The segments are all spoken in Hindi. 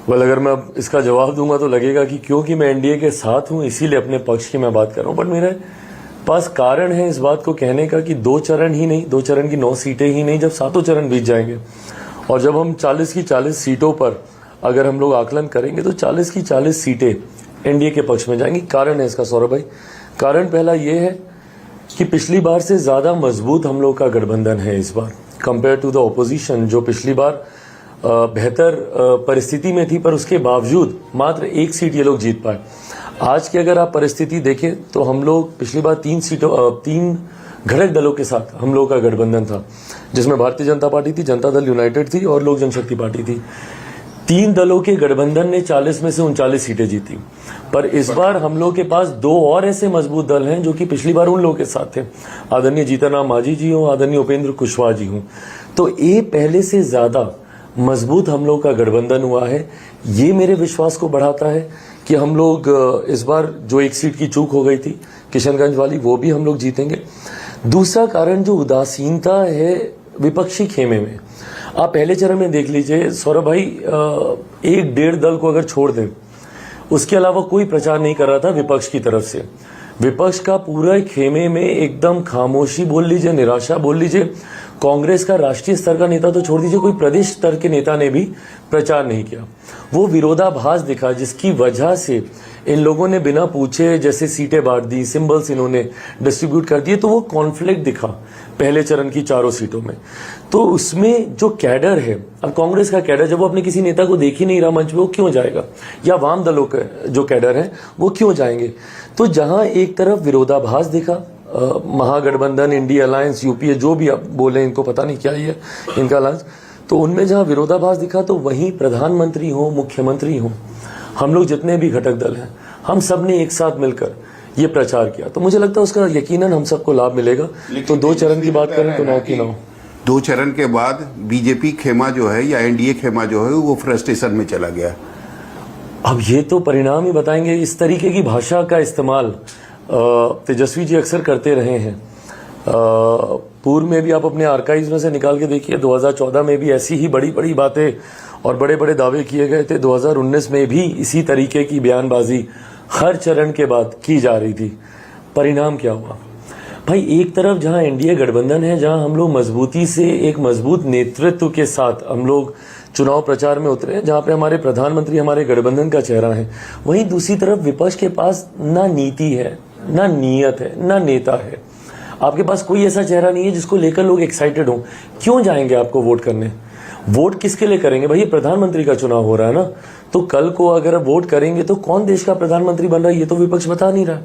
अगर मैं अब इसका जवाब दूंगा तो लगेगा कि क्योंकि मैं एनडीए के साथ हूं इसीलिए अपने पक्ष की मैं बात कर रहा हूं, बट मेरे पास कारण है इस बात को कहने का कि 2 चरण ही नहीं, 2 चरण की 9 सीटें ही नहीं, जब 7 चरण बीत जाएंगे और जब हम 40 की 40 सीटों पर अगर हम लोग आकलन करेंगे तो 40 की 40 सीटें एनडीए के पक्ष में जाएंगी। कारण है इसका सौरभ भाई। कारण पहला ये है कि पिछली बार से ज्यादा मजबूत हम लोग का गठबंधन है इस बार कंपेयर टू द ऑपोजिशन, जो पिछली बार बेहतर परिस्थिति में थी पर उसके बावजूद मात्र 1 सीट ये लोग जीत पाए। आज की अगर आप परिस्थिति देखें तो हम लोग पिछली बार 3 घटक दलों के साथ हम लोग का गठबंधन था, जिसमें भारतीय जनता पार्टी थी, जनता दल यूनाइटेड थी और लोक जनशक्ति पार्टी थी। 3 दलों के गठबंधन ने 40 में से 39 सीटें जीती, पर इस बार हम लोग के पास 2 और ऐसे मजबूत दल हैं जो कि पिछली बार उन लोगों के साथ थे, आदरणीय जीतनराम मांझी जी हों, आदरणीय उपेंद्र कुशवाहा जी हों। तो ये पहले से ज्यादा मजबूत हम लोग का गठबंधन हुआ है। ये मेरे विश्वास को बढ़ाता है कि हम लोग इस बार जो 1 सीट की चूक हो गई थी किशनगंज वाली, वो भी हम लोग जीतेंगे। दूसरा कारण जो उदासीनता है विपक्षी खेमे में, आप पहले चरण में देख लीजिए सौरभ भाई, 1-1.5 दल को अगर छोड़ दें उसके अलावा कोई प्रचार नहीं कर रहा था विपक्ष की तरफ से। विपक्ष का पूरा खेमे में एकदम खामोशी बोल लीजिए, निराशा बोल लीजिए। कांग्रेस का राष्ट्रीय स्तर का नेता तो छोड़ दीजिए, कोई प्रदेश स्तर के नेता ने भी प्रचार नहीं किया। वो विरोधाभास दिखा जिसकी वजह से इन लोगों ने बिना पूछे जैसे सीटें बांट दी, सिंबल्स इन्होंने डिस्ट्रीब्यूट कर दिए, तो वो कॉन्फ्लिक्ट दिखा पहले चरण की 4 सीटों में। तो उसमें जो कैडर है, अब कांग्रेस का कैडर जब वो अपने किसी नेता को देख ही नहीं रहा मंच पे, वो क्यों जाएगा? या वाम दलों का जो कैडर है वो क्यों जाएंगे? तो जहां एक तरफ विरोधाभास दिखा, महागठबंधन, इंडिया अलायंस, यूपीए, जो भी आप बोले, इनको पता नहीं क्या ही है इनका अलायंस, तो उनमें जहां विरोधाभास दिखा तो वहीं प्रधानमंत्री हो, मुख्यमंत्री हो, हम लोग जितने भी घटक दल हैं, हम सब ने एक साथ मिलकर ये प्रचार किया। तो मुझे लगता है उसका यकीनन हम सबको लाभ मिलेगा। तो 2 चरण की बात करें तो 9 की 9। 2 चरण के बाद बीजेपी खेमा जो है या एनडीए खेमा जो है वो फ्रस्ट्रेशन में चला गया। अब ये तो परिणाम ही बताएंगे। इस तरीके की भाषा का इस्तेमाल तेजस्वी जी अक्सर करते रहे हैं। पूर्व में भी आप अपने आर्काइव्स में से निकाल के देखिए, 2014 में भी ऐसी ही बड़ी बड़ी बातें और बड़े बड़े दावे किए गए थे। 2019 में भी इसी तरीके की बयानबाजी हर चरण के बाद की जा रही थी। परिणाम क्या हुआ भाई? एक तरफ जहां एनडीए गठबंधन है, जहां हम लोग मजबूती से एक मजबूत नेतृत्व के साथ हम लोग चुनाव प्रचार में उतरे, जहां पे हमारे प्रधानमंत्री हमारे गठबंधन का चेहरा है, वहीं दूसरी तरफ विपक्ष के पास ना नीति है, ना नीयत है, ना नेता है। आपके पास कोई ऐसा चेहरा नहीं है जिसको लेकर लोग एक्साइटेड हों। क्यों जाएंगे आपको वोट करने? वोट किसके लिए करेंगे भाई? ये प्रधानमंत्री का चुनाव हो रहा है ना, तो कल को अगर वोट करेंगे तो कौन देश का प्रधानमंत्री बन रहा है ये तो विपक्ष बता नहीं रहा।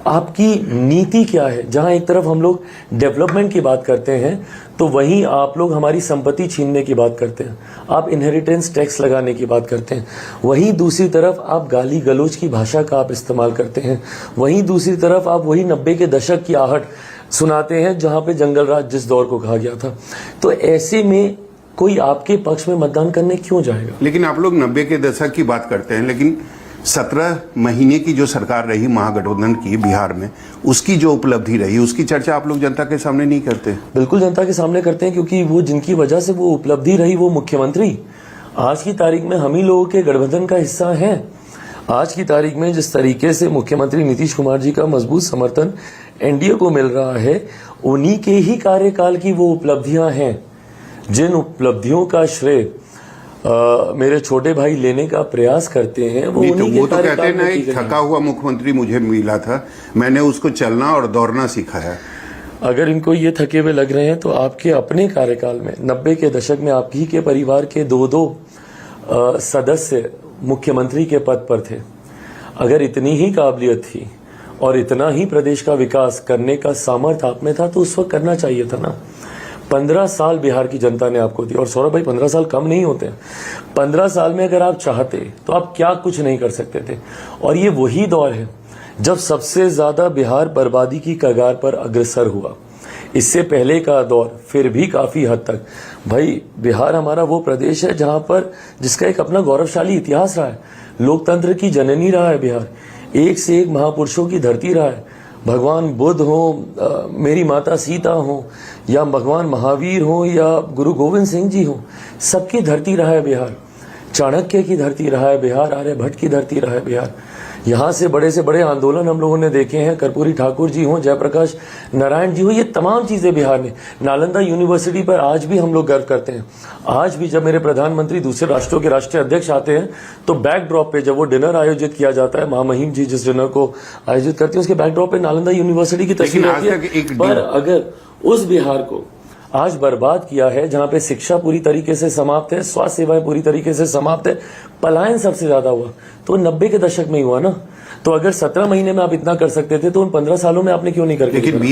आपकी नीति क्या है? जहां एक तरफ हम लोग डेवलपमेंट की बात करते हैं तो वहीं आप लोग हमारी संपत्ति छीनने की बात करते हैं, आप इनहेरिटेंस टैक्स लगाने की बात करते हैं। वहीं दूसरी तरफ आप गाली गलौज की भाषा का आप इस्तेमाल करते हैं। वहीं दूसरी तरफ आप वही 90 के दशक की आहट सुनाते हैं जहां पे जंगल राज जिस दौर को कहा गया था। तो ऐसे में कोई आपके पक्ष में मतदान करने क्यों जाएगा? लेकिन आप लोग 90 के दशक की बात करते हैं, लेकिन 17 महीने की जो सरकार रही महागठबंधन की बिहार में, उसकी जो उपलब्धि रही उसकी चर्चा आप लोग जनता के सामने नहीं करते? बिल्कुल जनता के सामने करते हैं, क्योंकि वो जिनकी वजह से वो उपलब्धि रही, वो मुख्यमंत्री आज की तारीख में हम ही लोगों के गठबंधन का हिस्सा है। आज की तारीख में जिस तरीके से मुख्यमंत्री नीतीश कुमार जी का मजबूत समर्थन एनडीए को मिल रहा है, उन्हीं के ही कार्यकाल की वो उपलब्धियां हैं, जिन उपलब्धियों का श्रेय मेरे छोटे भाई लेने का प्रयास करते हैं। वो तो कहते हैं ना, एक थका हुआ मुख्यमंत्री मुझे मिला था, मैंने उसको चलना और दौड़ना सिखाया। अगर इनको ये थके हुए लग रहे हैं तो आपके अपने कार्यकाल में 90 के दशक में आप ही के परिवार के 2-2 सदस्य मुख्यमंत्री के पद पर थे। अगर इतनी ही काबिलियत थी और इतना ही प्रदेश का विकास करने का सामर्थ्य आप में था तो उस वक्त करना चाहिए था ना। 15 साल बिहार की जनता ने आपको दिया, और सौरभ भाई 15 साल कम नहीं होते। 15 साल में अगर आप चाहते तो आप क्या कुछ नहीं कर सकते थे। और ये वही दौर है जब सबसे ज्यादा बिहार बर्बादी की कगार पर अग्रसर हुआ। इससे पहले का दौर फिर भी काफी हद तक भाई बिहार हमारा वो प्रदेश है जहां पर जिसका एक अपना गौरवशाली इतिहास रहा है, लोकतंत्र की जननी रहा है बिहार, एक से एक महापुरुषों की धरती रहा है। भगवान बुद्ध हो, मेरी माता सीता हो, या भगवान महावीर हो, या गुरु गोविंद सिंह जी हो, सबकी धरती रहा है बिहार। चाणक्य की धरती रहा है बिहार, आर्यभट्ट की धरती रहा है बिहार। यहां से बड़े आंदोलन हम लोगों ने देखे हैं, कर्पूरी ठाकुर जी हो, जयप्रकाश नारायण जी हो, ये तमाम चीजें बिहार ने। नालंदा यूनिवर्सिटी पर आज भी हम लोग गर्व करते हैं। आज भी जब मेरे प्रधानमंत्री दूसरे राष्ट्रों के राष्ट्रीय अध्यक्ष आते हैं तो बैकड्रॉप पे जब वो डिनर आयोजित किया जाता है, महामहिम जी जिस डिनर को आयोजित करते हैं उसके बैकड्रॉप पे नालंदा यूनिवर्सिटी की तस्वीर लेकिन आज रहती तक है। एक पर अगर उस बिहार को आज बर्बाद किया है, जहां पे शिक्षा पूरी तरीके से समाप्त है, स्वास्थ्य सेवाएं पूरी तरीके से समाप्त है, पलायन सबसे ज्यादा हुआ, तो 90 के दशक में ही हुआ ना। तो अगर 17 महीने में आप इतना कर सकते थे तो उन 15 सालों में आपने क्यों नहीं करके लेकिन दिखाया?